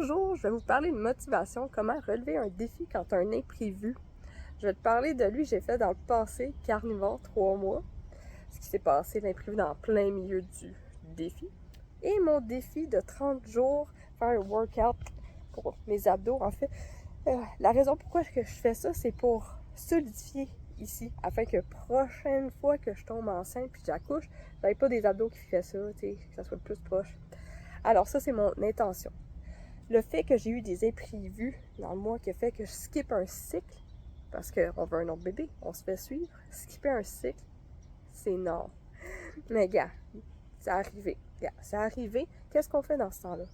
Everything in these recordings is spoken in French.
Bonjour, je vais vous parler de motivation, comment relever un défi quand tu as un imprévu. Je vais te parler de lui, j'ai fait dans le passé, carnivore, 3 mois. Ce qui s'est passé, l'imprévu dans plein milieu du défi. Et mon défi de 30 jours, faire un workout pour mes abdos. En fait, la raison pourquoi je fais ça, c'est pour solidifier ici, afin que prochaine fois que je tombe enceinte puis que j'accouche, j'avais pas des abdos qui fait ça, que ça soit le plus proche. Alors ça, c'est mon intention. Le fait que j'ai eu des imprévus dans le mois qui a fait que je skippe un cycle, parce qu'on veut un autre bébé, on se fait suivre, skipper un cycle, c'est non. Mais gars, c'est arrivé. C'est arrivé. Qu'est-ce qu'on fait dans ce temps-là?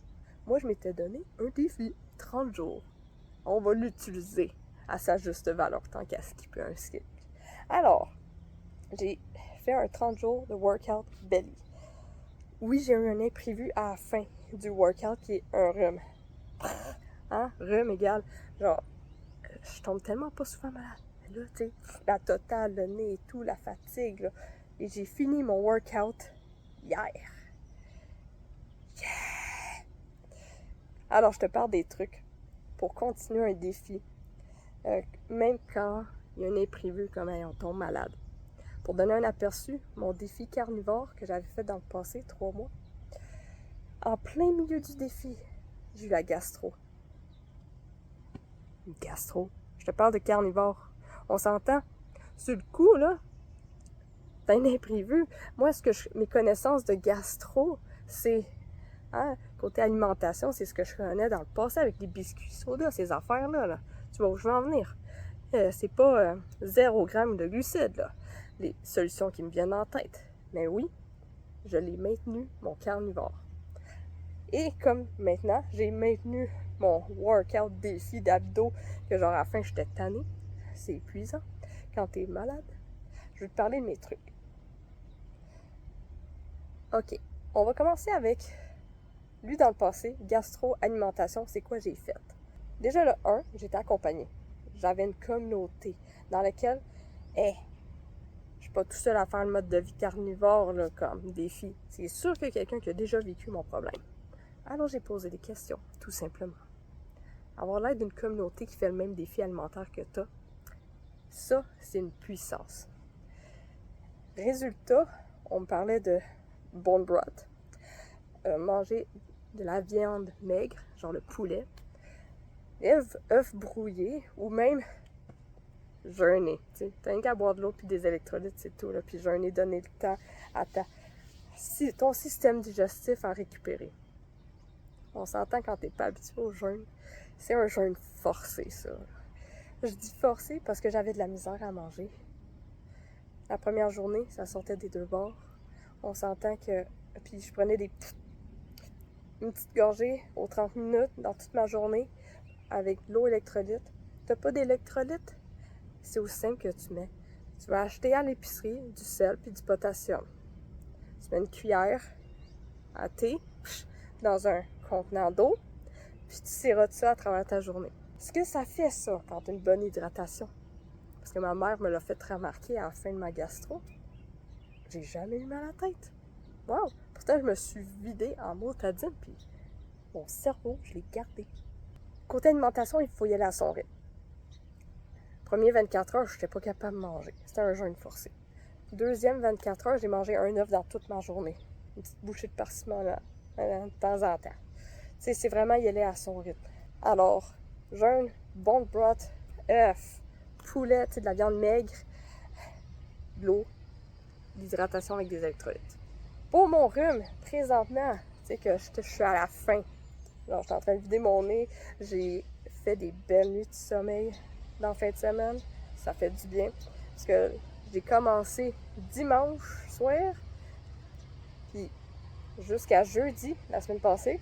Moi, je m'étais donné un défi, 30 jours. On va l'utiliser à sa juste valeur tant qu'à skipper un cycle. Alors, j'ai fait un 30 jours de workout belly. Oui, j'ai eu un imprévu à la fin du workout qui est un rhume. Hein? Rhume égale, genre, je tombe tellement pas souvent malade. Mais là, tu sais, la totale, le nez et tout, la fatigue, là. Et j'ai fini mon workout hier. Yeah! Alors, je te parle des trucs pour continuer un défi. Même quand il y a un imprévu, comme on tombe malade. Pour donner un aperçu, mon défi carnivore que j'avais fait dans le passé, 3 mois, en plein milieu du défi, j'ai eu la gastro. Gastro? Je te parle de carnivore. On s'entend? Sur le coup, là, t'as un imprévu. Moi, mes connaissances de gastro, c'est, côté alimentation, c'est ce que je connais dans le passé avec les biscuits soda, ces affaires-là. Là. Tu vois où je veux en venir? C'est pas 0 g de glucides, là, les solutions qui me viennent en tête. Mais oui, je l'ai maintenu, mon carnivore. Et comme maintenant, j'ai maintenu mon workout défi d'abdos, que genre à la fin, j'étais tannée. C'est épuisant quand t'es malade. Je vais te parler de mes trucs. OK, on va commencer avec lui dans le passé, gastro-alimentation, c'est quoi j'ai fait? Déjà le 1, j'étais accompagnée. J'avais une communauté dans laquelle, je suis pas tout seul à faire le mode de vie carnivore là, comme défi. C'est sûr qu'il y a quelqu'un qui a déjà vécu mon problème. Alors j'ai posé des questions, tout simplement. Avoir l'aide d'une communauté qui fait le même défi alimentaire que toi, ça, c'est une puissance. Résultat, on me parlait de bone broth, manger de la viande maigre, genre le poulet, œufs brouillés, ou même jeûner. T'as rien qu'à boire de l'eau puis des électrolytes, c'est tout. Là. Puis jeûner, donner le temps à ton système digestif à récupérer. On s'entend quand t'es pas habitué au jeûne. C'est un jeûne forcé, ça. Je dis forcé parce que j'avais de la misère à manger. La première journée, ça sortait des deux bords. On s'entend que... Puis je prenais une petite gorgée aux 30 minutes dans toute ma journée avec de l'eau électrolyte. T'as pas d'électrolyte? C'est aussi simple que tu mets. Tu vas acheter à l'épicerie du sel puis du potassium. Tu mets une cuillère à thé dans un contenant d'eau, puis tu sirotes ça à travers ta journée. Ce que ça fait, ça, quand tu as une bonne hydratation, parce que ma mère me l'a fait remarquer à la fin de ma gastro, j'ai jamais eu mal à la tête. Wow! Pourtant, je me suis vidée en motadine, puis mon cerveau, je l'ai gardé. Côté alimentation, il faut y aller à son rythme. Premier 24 heures, je n'étais pas capable de manger. C'était un jeûne forcé. Deuxième 24 heures, j'ai mangé un œuf dans toute ma journée. Une petite bouchée de parcimon là, de temps en temps. C'est vraiment y aller à son rythme. Alors, jeûne, bone broth, œuf, poulet, de la viande maigre, de l'eau, l'hydratation avec des électrolytes. Pour mon rhume, présentement, que je suis à la fin. Alors, je suis en train de vider mon nez. J'ai fait des belles nuits de sommeil dans la fin de semaine. Ça fait du bien. Parce que j'ai commencé dimanche soir. Puis jusqu'à jeudi, la semaine passée,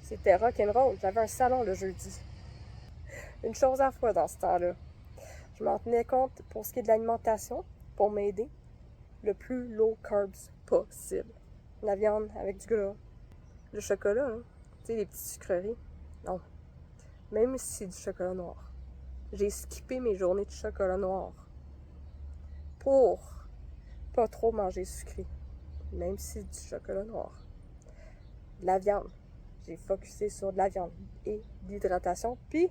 c'était rock'n'roll. J'avais un salon le jeudi. Une chose à la fois dans ce temps-là. Je m'en tenais compte pour ce qui est de l'alimentation, pour m'aider, le plus low carbs possible. La viande avec du gras. Le chocolat, hein? Tu sais, les petites sucreries. Non. Même si c'est du chocolat noir. J'ai skippé mes journées de chocolat noir pour pas trop manger sucré. Même si c'est du chocolat noir. La viande. j'ai focusé sur de la viande et de l'hydratation. Puis,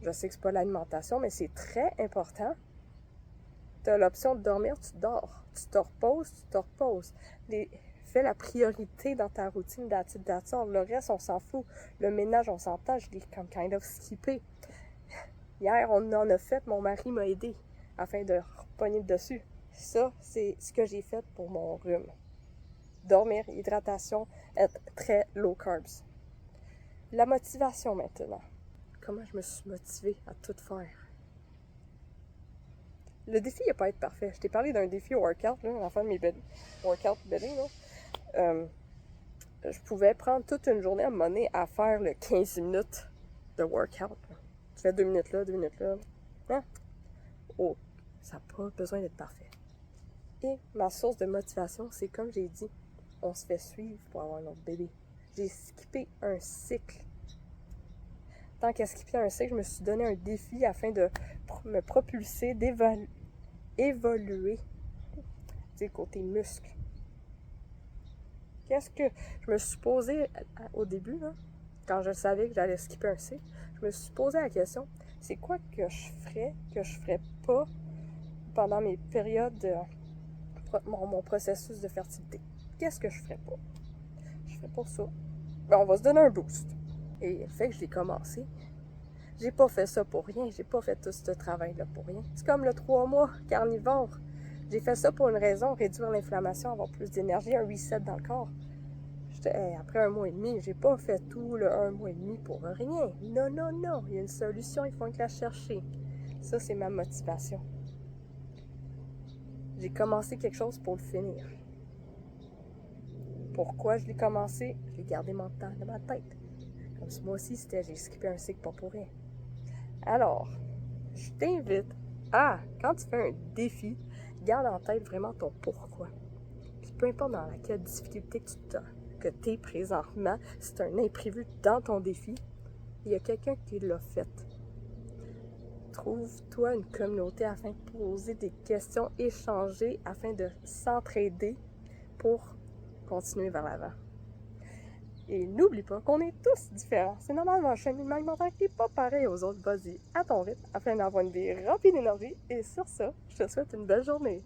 je sais que c'est pas l'alimentation, mais c'est très important. Tu as l'option de dormir, tu dors. Tu te reposes, tu te reposes. Fais la priorité dans ta routine d'activation. Le reste, on s'en fout. Le ménage, on s'entend, je l'ai comme kind of skippé. Hier, on en a fait, mon mari m'a aidé afin de repogner dessus. Ça, c'est ce que j'ai fait pour mon rhume. Dormir, hydratation, être très low carbs. La motivation maintenant. Comment je me suis motivée à tout faire? Le défi n'a pas être parfait. Je t'ai parlé d'un défi au workout, là, à la fin de mes workout belly, là. Je pouvais prendre toute une journée à un moment donné à faire le 15 minutes de workout. Tu fais 2 minutes là, 2 minutes là. Hein? Oh, ça n'a pas besoin d'être parfait. Et ma source de motivation, c'est comme j'ai dit, on se fait suivre pour avoir un autre bébé. J'ai skippé un cycle. Tant qu'à skipper un cycle, je me suis donné un défi afin de me propulser, évoluer du côté muscle. Qu'est-ce que je me suis posé au début, là, quand je savais que j'allais skipper un cycle, je me suis posé la question, c'est quoi que je ferais pas pendant mes périodes de mon processus de fertilité? Qu'est-ce que je ferais pas? Je ferais pas ça. Ben, on va se donner un boost. Et le fait que je l'ai commencé, j'ai pas fait ça pour rien. J'ai pas fait tout ce travail-là pour rien. C'est comme le 3 mois carnivore. J'ai fait ça pour une raison, réduire l'inflammation, avoir plus d'énergie, un reset dans le corps. Après 1 mois et demi, j'ai pas fait tout le 1 mois et demi pour rien. Non, non, non. Il y a une solution, il faut que la chercher. Ça, c'est ma motivation. J'ai commencé quelque chose pour le finir. Pourquoi je l'ai commencé? Je l'ai gardé dans ma tête. Comme si moi aussi, j'ai skippé un cycle pas pour rien. Alors, je t'invite à, quand tu fais un défi, garde en tête vraiment ton pourquoi. Puis peu importe dans laquelle difficulté que tu es présentement, si c'est un imprévu dans ton défi, il y a quelqu'un qui l'a fait. Trouve-toi une communauté afin de poser des questions, échanger, afin de s'entraider pour continuer vers l'avant. Et n'oublie pas qu'on est tous différents. C'est normalement un cheminement alimentaire qui n'est pas pareil aux autres. Vas-y, à ton rythme, afin d'avoir une vie remplie d'énergie. Et sur ça, je te souhaite une belle journée.